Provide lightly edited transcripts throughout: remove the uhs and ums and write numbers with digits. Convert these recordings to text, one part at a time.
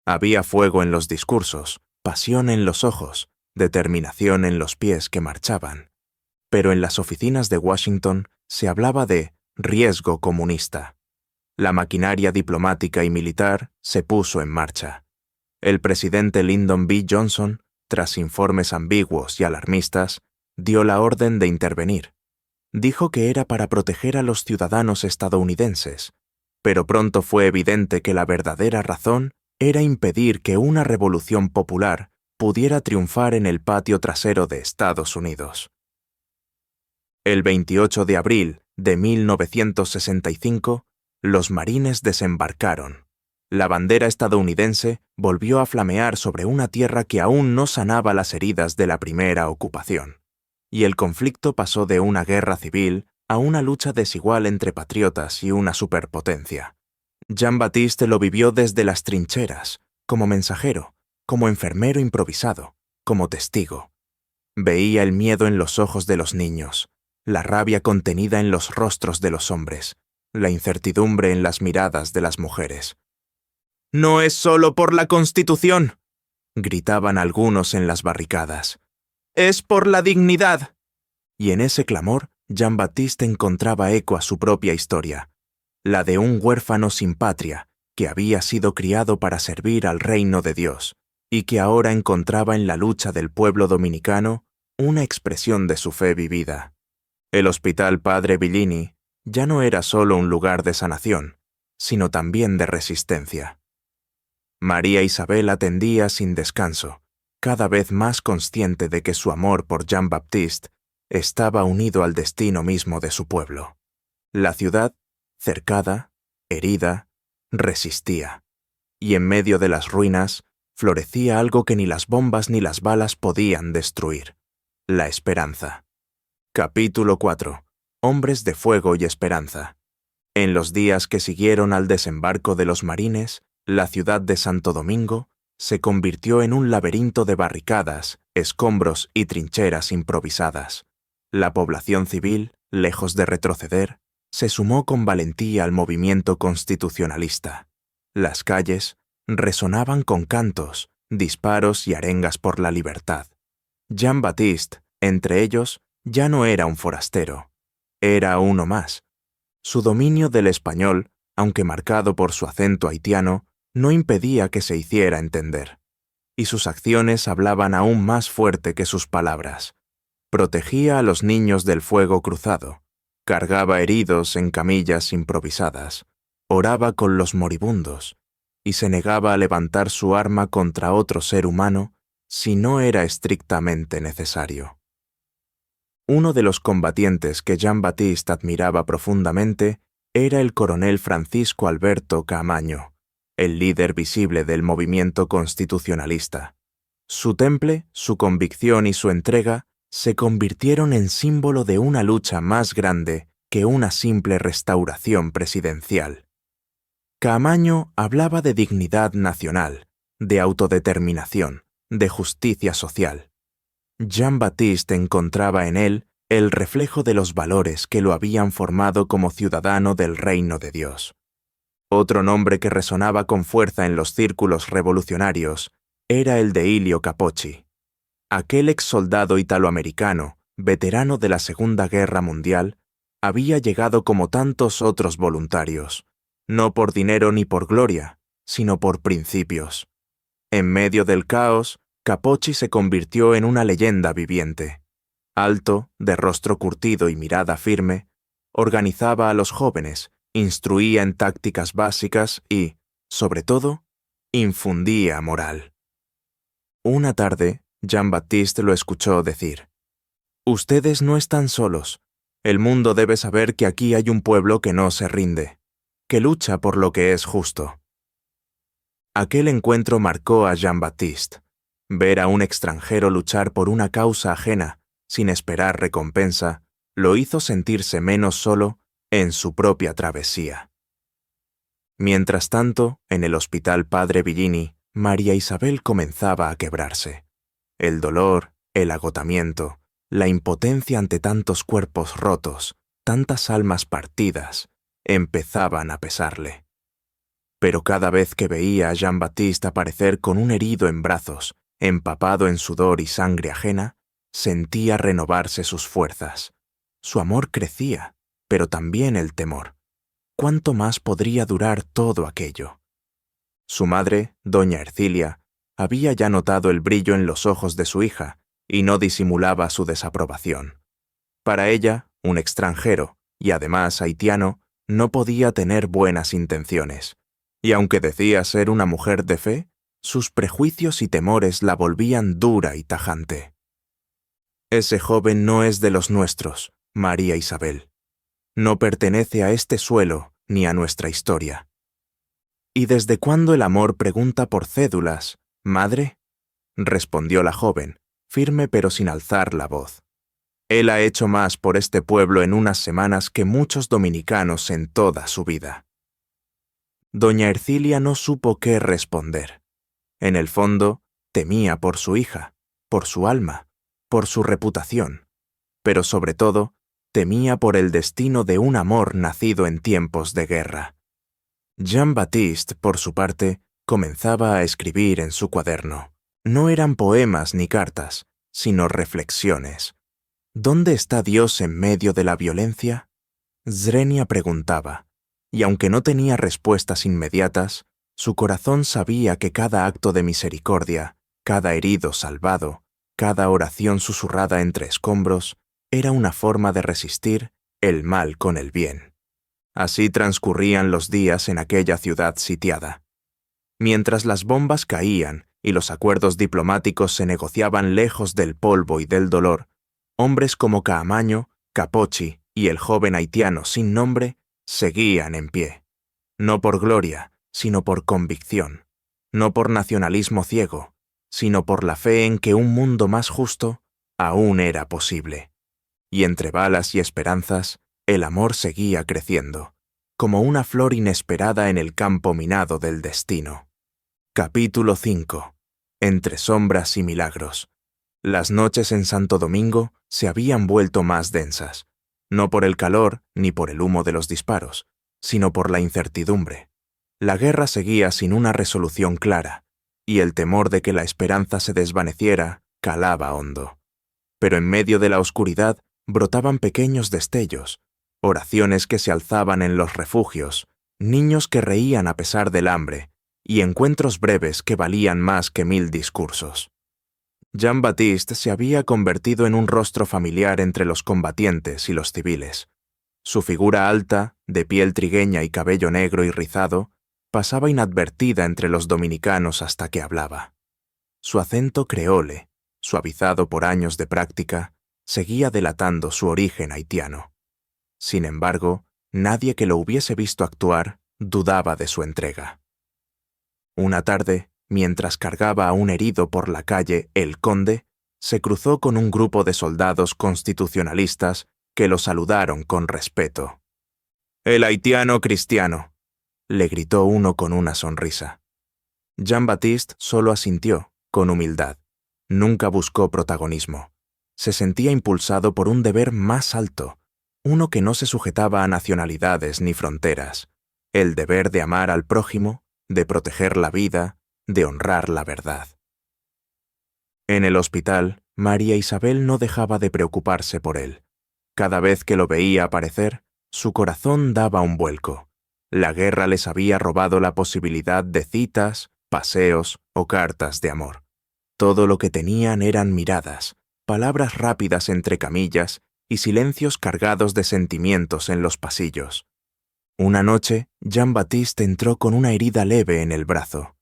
Había fuego en los discursos, pasión en los ojos, determinación en los pies que marchaban. Pero en las oficinas de Washington se hablaba de riesgo comunista. La maquinaria diplomática y militar se puso en marcha. El presidente Lyndon B. Johnson, tras informes ambiguos y alarmistas, dio la orden de intervenir. Dijo que era para proteger a los ciudadanos estadounidenses, pero pronto fue evidente que la verdadera razón era impedir que una revolución popular pudiera triunfar en el patio trasero de Estados Unidos. El 28 de abril de 1965, los marines desembarcaron. La bandera estadounidense volvió a flamear sobre una tierra que aún no sanaba las heridas de la primera ocupación, y el conflicto pasó de una guerra civil a una lucha desigual entre patriotas y una superpotencia. Jean-Baptiste lo vivió desde las trincheras, como mensajero, como enfermero improvisado, como testigo. Veía el miedo en los ojos de los niños, la rabia contenida en los rostros de los hombres, la incertidumbre en las miradas de las mujeres. «¡No es solo por la Constitución!», gritaban algunos en las barricadas. «¡Es por la dignidad!». Y en ese clamor, Jean-Baptiste encontraba eco a su propia historia, la de un huérfano sin patria que había sido criado para servir al reino de Dios y que ahora encontraba en la lucha del pueblo dominicano una expresión de su fe vivida. El Hospital Padre Billini ya no era solo un lugar de sanación, sino también de resistencia. María Isabel atendía sin descanso, cada vez más consciente de que su amor por Jean-Baptiste estaba unido al destino mismo de su pueblo. La ciudad, cercada, herida, resistía, y en medio de las ruinas florecía algo que ni las bombas ni las balas podían destruir: la esperanza. Capítulo 4. Hombres de fuego y esperanza. En los días que siguieron al desembarco de los marines, la ciudad de Santo Domingo se convirtió en un laberinto de barricadas, escombros y trincheras improvisadas. La población civil, lejos de retroceder, se sumó con valentía al movimiento constitucionalista. Las calles resonaban con cantos, disparos y arengas por la libertad. Jean-Baptiste, entre ellos, ya no era un forastero. Era uno más. Su dominio del español, aunque marcado por su acento haitiano, no impedía que se hiciera entender. Y sus acciones hablaban aún más fuerte que sus palabras. Protegía a los niños del fuego cruzado, cargaba heridos en camillas improvisadas, oraba con los moribundos y se negaba a levantar su arma contra otro ser humano si no era estrictamente necesario. Uno de los combatientes que Jean-Baptiste admiraba profundamente era el coronel Francisco Alberto Caamaño, el líder visible del movimiento constitucionalista. Su temple, su convicción y su entrega se convirtieron en símbolo de una lucha más grande que una simple restauración presidencial. Caamaño hablaba de dignidad nacional, de autodeterminación, de justicia social. Jean-Baptiste encontraba en él el reflejo de los valores que lo habían formado como ciudadano del reino de Dios. Otro nombre que resonaba con fuerza en los círculos revolucionarios era el de Ilio Capocci. Aquel exsoldado italoamericano, veterano de la Segunda Guerra Mundial, había llegado como tantos otros voluntarios, no por dinero ni por gloria, sino por principios. En medio del caos, Capocci se convirtió en una leyenda viviente. Alto, de rostro curtido y mirada firme, organizaba a los jóvenes, instruía en tácticas básicas y, sobre todo, infundía moral. Una tarde, Jean-Baptiste lo escuchó decir: «Ustedes no están solos. El mundo debe saber que aquí hay un pueblo que no se rinde, que lucha por lo que es justo». Aquel encuentro marcó a Jean-Baptiste. Ver a un extranjero luchar por una causa ajena, sin esperar recompensa, lo hizo sentirse menos solo en su propia travesía. Mientras tanto, en el Hospital Padre Billini, María Isabel comenzaba a quebrarse. El dolor, el agotamiento, la impotencia ante tantos cuerpos rotos, tantas almas partidas, empezaban a pesarle. Pero cada vez que veía a Jean-Baptiste aparecer con un herido en brazos, empapado en sudor y sangre ajena, sentía renovarse sus fuerzas. Su amor crecía, pero también el temor. ¿Cuánto más podría durar todo aquello? Su madre, doña Ercilia, había ya notado el brillo en los ojos de su hija y no disimulaba su desaprobación. Para ella, un extranjero, y además haitiano, no podía tener buenas intenciones. Y aunque decía ser una mujer de fe, sus prejuicios y temores la volvían dura y tajante. Ese joven no es de los nuestros, María Isabel. No pertenece a este suelo ni a nuestra historia. ¿Y desde cuándo el amor pregunta por cédulas, madre? Respondió la joven, firme pero sin alzar la voz. Él ha hecho más por este pueblo en unas semanas que muchos dominicanos en toda su vida. Doña Ercilia no supo qué responder. En el fondo, temía por su hija, por su alma, por su reputación, pero sobre todo, temía por el destino de un amor nacido en tiempos de guerra. Jean-Baptiste, por su parte, comenzaba a escribir en su cuaderno. No eran poemas ni cartas, sino reflexiones. ¿Dónde está Dios en medio de la violencia? Zrenia preguntaba, y aunque no tenía respuestas inmediatas, su corazón sabía que cada acto de misericordia, cada herido salvado, cada oración susurrada entre escombros, era una forma de resistir el mal con el bien. Así transcurrían los días en aquella ciudad sitiada. Mientras las bombas caían y los acuerdos diplomáticos se negociaban lejos del polvo y del dolor, hombres como Caamaño, Capochi y el joven haitiano sin nombre seguían en pie. No por gloria, sino por convicción. No por nacionalismo ciego, sino por la fe en que un mundo más justo aún era posible. Y entre balas y esperanzas, el amor seguía creciendo, como una flor inesperada en el campo minado del destino. Capítulo 5. Entre sombras y milagros. Las noches en Santo Domingo se habían vuelto más densas, no por el calor ni por el humo de los disparos, sino por la incertidumbre. La guerra seguía sin una resolución clara, y el temor de que la esperanza se desvaneciera calaba hondo. Pero en medio de la oscuridad brotaban pequeños destellos, oraciones que se alzaban en los refugios, niños que reían a pesar del hambre, y encuentros breves que valían más que 1000 discursos. Jean-Baptiste se había convertido en un rostro familiar entre los combatientes y los civiles. Su figura alta, de piel trigueña y cabello negro y rizado, pasaba inadvertida entre los dominicanos hasta que hablaba. Su acento creole, suavizado por años de práctica, seguía delatando su origen haitiano. Sin embargo, nadie que lo hubiese visto actuar dudaba de su entrega. Una tarde, mientras cargaba a un herido por la calle El Conde, se cruzó con un grupo de soldados constitucionalistas que lo saludaron con respeto. «El haitiano cristiano», le gritó uno con una sonrisa. Jean-Baptiste solo asintió, con humildad. Nunca buscó protagonismo. Se sentía impulsado por un deber más alto, uno que no se sujetaba a nacionalidades ni fronteras, el deber de amar al prójimo, de proteger la vida, de honrar la verdad. En el hospital, María Isabel no dejaba de preocuparse por él. Cada vez que lo veía aparecer, su corazón daba un vuelco. La guerra les había robado la posibilidad de citas, paseos o cartas de amor. Todo lo que tenían eran miradas, palabras rápidas entre camillas y silencios cargados de sentimientos en los pasillos. Una noche, Jean-Baptiste entró con una herida leve en el brazo.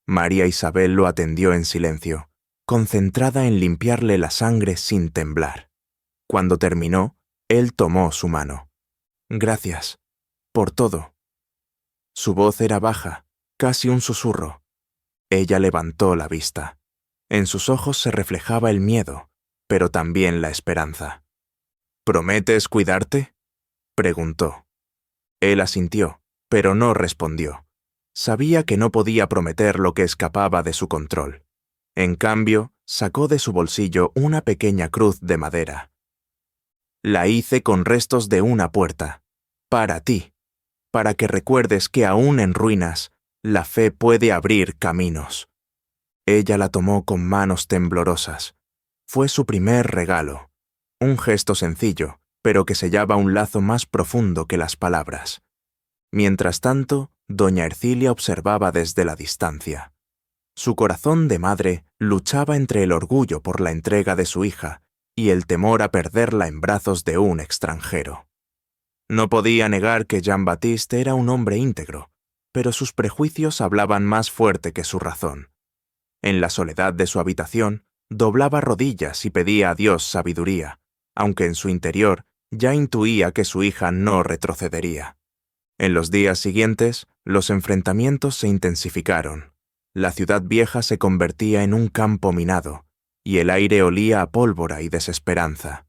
María Isabel lo atendió en silencio, concentrada en limpiarle la sangre sin temblar. Cuando terminó, él tomó su mano. «Gracias, por todo». Su voz era baja, casi un susurro. Ella levantó la vista. En sus ojos se reflejaba el miedo, pero también la esperanza. «¿Prometes cuidarte?», preguntó. Él asintió, pero no respondió. Sabía que no podía prometer lo que escapaba de su control. En cambio, sacó de su bolsillo una pequeña cruz de madera. «La hice con restos de una puerta, para ti, para que recuerdes que aún en ruinas La fe puede abrir caminos. Ella la tomó con manos temblorosas. Fue su primer regalo. Un gesto sencillo, pero que sellaba un lazo más profundo que las palabras. Mientras tanto, doña Ercilia observaba desde la distancia. Su corazón de madre luchaba entre el orgullo por la entrega de su hija y el temor a perderla en brazos de un extranjero. No podía negar que Jean-Baptiste era un hombre íntegro, pero sus prejuicios hablaban más fuerte que su razón. En la soledad de su habitación, doblaba rodillas y pedía a Dios sabiduría, aunque en su interior ya intuía que su hija no retrocedería. En los días siguientes, los enfrentamientos se intensificaron. La ciudad vieja se convertía en un campo minado, y el aire olía a pólvora y desesperanza.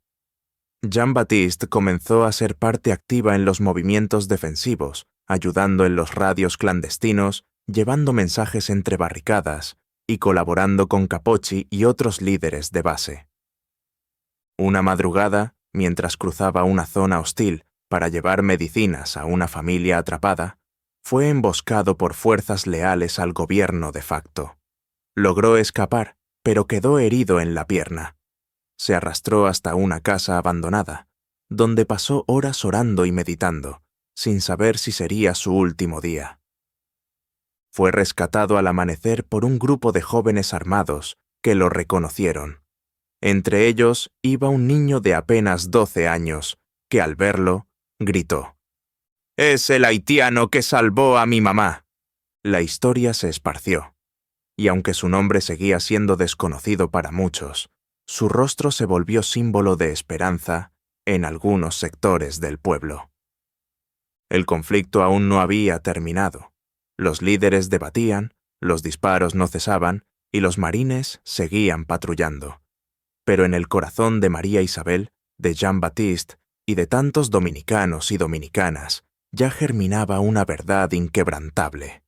Jean-Baptiste comenzó a ser parte activa en los movimientos defensivos, ayudando en los radios clandestinos, llevando mensajes entre barricadas y colaborando con Capocci y otros líderes de base. Una madrugada, mientras cruzaba una zona hostil para llevar medicinas a una familia atrapada, fue emboscado por fuerzas leales al gobierno de facto. Logró escapar, pero quedó herido en la pierna. Se arrastró hasta una casa abandonada, donde pasó horas orando y meditando, sin saber si sería su último día. Fue rescatado al amanecer por un grupo de jóvenes armados que lo reconocieron. Entre ellos iba un niño de apenas 12 años, que al verlo, gritó: «¡Es el haitiano que salvó a mi mamá!». La historia se esparció, y aunque su nombre seguía siendo desconocido para muchos, su rostro se volvió símbolo de esperanza en algunos sectores del pueblo. El conflicto aún no había terminado. Los líderes debatían, los disparos no cesaban y los marines seguían patrullando. Pero en el corazón de María Isabel, de Jean-Baptiste y de tantos dominicanos y dominicanas ya germinaba una verdad inquebrantable: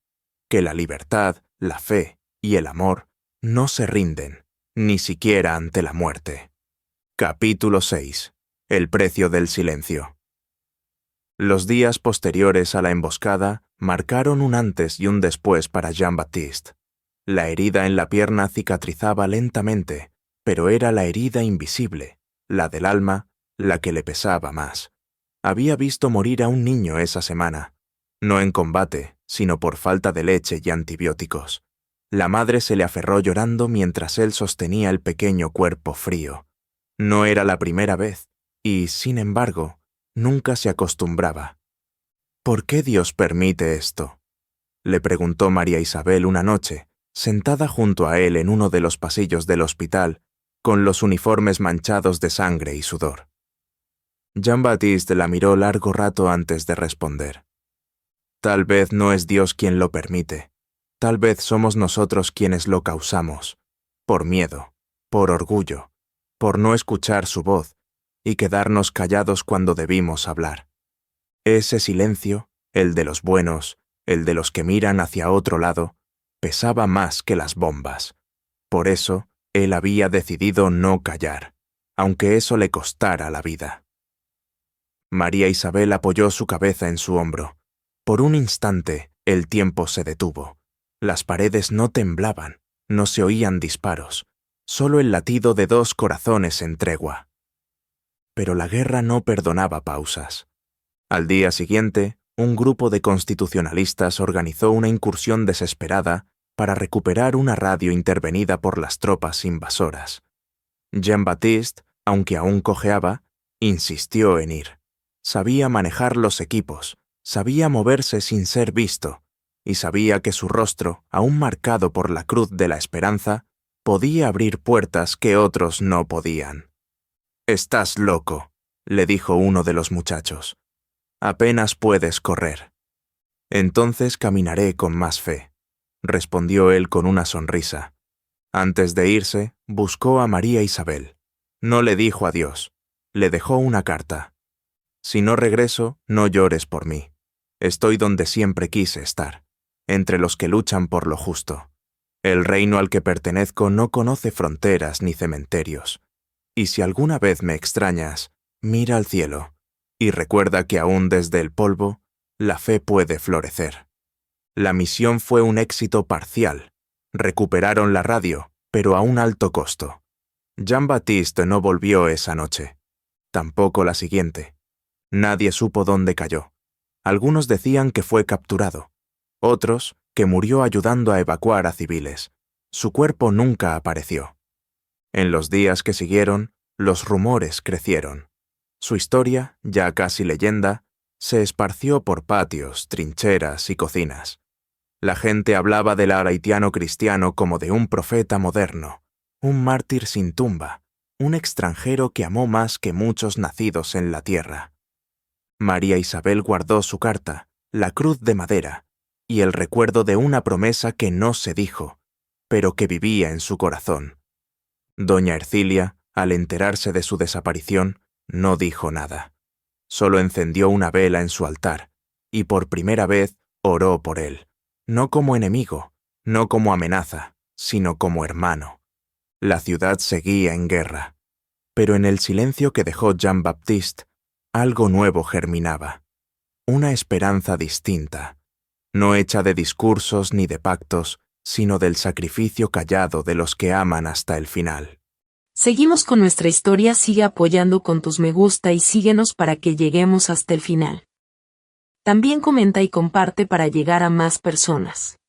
que la libertad, la fe y el amor no se rinden, ni siquiera ante la muerte. Capítulo 6. El precio del silencio. Los días posteriores a la emboscada marcaron un antes y un después para Jean-Baptiste. La herida en la pierna cicatrizaba lentamente, pero era la herida invisible, la del alma, la que le pesaba más. Había visto morir a un niño esa semana, no en combate, sino por falta de leche y antibióticos. La madre se le aferró llorando mientras él sostenía el pequeño cuerpo frío. No era la primera vez, y, sin embargo, nunca se acostumbraba. ¿Por qué Dios permite esto?, le preguntó María Isabel una noche, sentada junto a él en uno de los pasillos del hospital, con los uniformes manchados de sangre y sudor. Jean-Baptiste la miró largo rato antes de responder. Tal vez no es Dios quien lo permite. Tal vez somos nosotros quienes lo causamos, por miedo, por orgullo, por no escuchar su voz y quedarnos callados cuando debimos hablar. Ese silencio, el de los buenos, el de los que miran hacia otro lado, pesaba más que las bombas. Por eso, él había decidido no callar, aunque eso le costara la vida. María Isabel apoyó su cabeza en su hombro. Por un instante, el tiempo se detuvo. Las paredes no temblaban, no se oían disparos, solo el latido de dos corazones en tregua. Pero la guerra no perdonaba pausas. Al día siguiente, un grupo de constitucionalistas organizó una incursión desesperada para recuperar una radio intervenida por las tropas invasoras. Jean-Baptiste, aunque aún cojeaba, insistió en ir. Sabía manejar los equipos, sabía moverse sin ser visto, y sabía que su rostro, aún marcado por la cruz de la esperanza, podía abrir puertas que otros no podían. «Estás loco», le dijo uno de los muchachos. «Apenas puedes correr». «Entonces caminaré con más fe», respondió él con una sonrisa. Antes de irse, buscó a María Isabel. No le dijo adiós, le dejó una carta. «Si no regreso, no llores por mí. Estoy donde siempre quise estar, entre los que luchan por lo justo. El reino al que pertenezco no conoce fronteras ni cementerios. Y si alguna vez me extrañas, mira al cielo y recuerda que aún desde el polvo, la fe puede florecer». La misión fue un éxito parcial. Recuperaron la radio, pero a un alto costo. Jean-Baptiste no volvió esa noche. Tampoco la siguiente. Nadie supo dónde cayó. Algunos decían que fue capturado. Otros, que murió ayudando a evacuar a civiles. Su cuerpo nunca apareció. En los días que siguieron, los rumores crecieron. Su historia, ya casi leyenda, se esparció por patios, trincheras y cocinas. La gente hablaba del haitiano cristiano como de un profeta moderno, un mártir sin tumba, un extranjero que amó más que muchos nacidos en la tierra. María Isabel guardó su carta, la cruz de madera, y el recuerdo de una promesa que no se dijo, pero que vivía en su corazón. Doña Ercilia, al enterarse de su desaparición, no dijo nada. Solo encendió una vela en su altar, y por primera vez oró por él, no como enemigo, no como amenaza, sino como hermano. La ciudad seguía en guerra, pero en el silencio que dejó Jean-Baptiste, algo nuevo germinaba. Una esperanza distinta, no hecha de discursos ni de pactos, sino del sacrificio callado de los que aman hasta el final. Seguimos con nuestra historia, sigue apoyando con tus me gusta y síguenos para que lleguemos hasta el final. También comenta y comparte para llegar a más personas.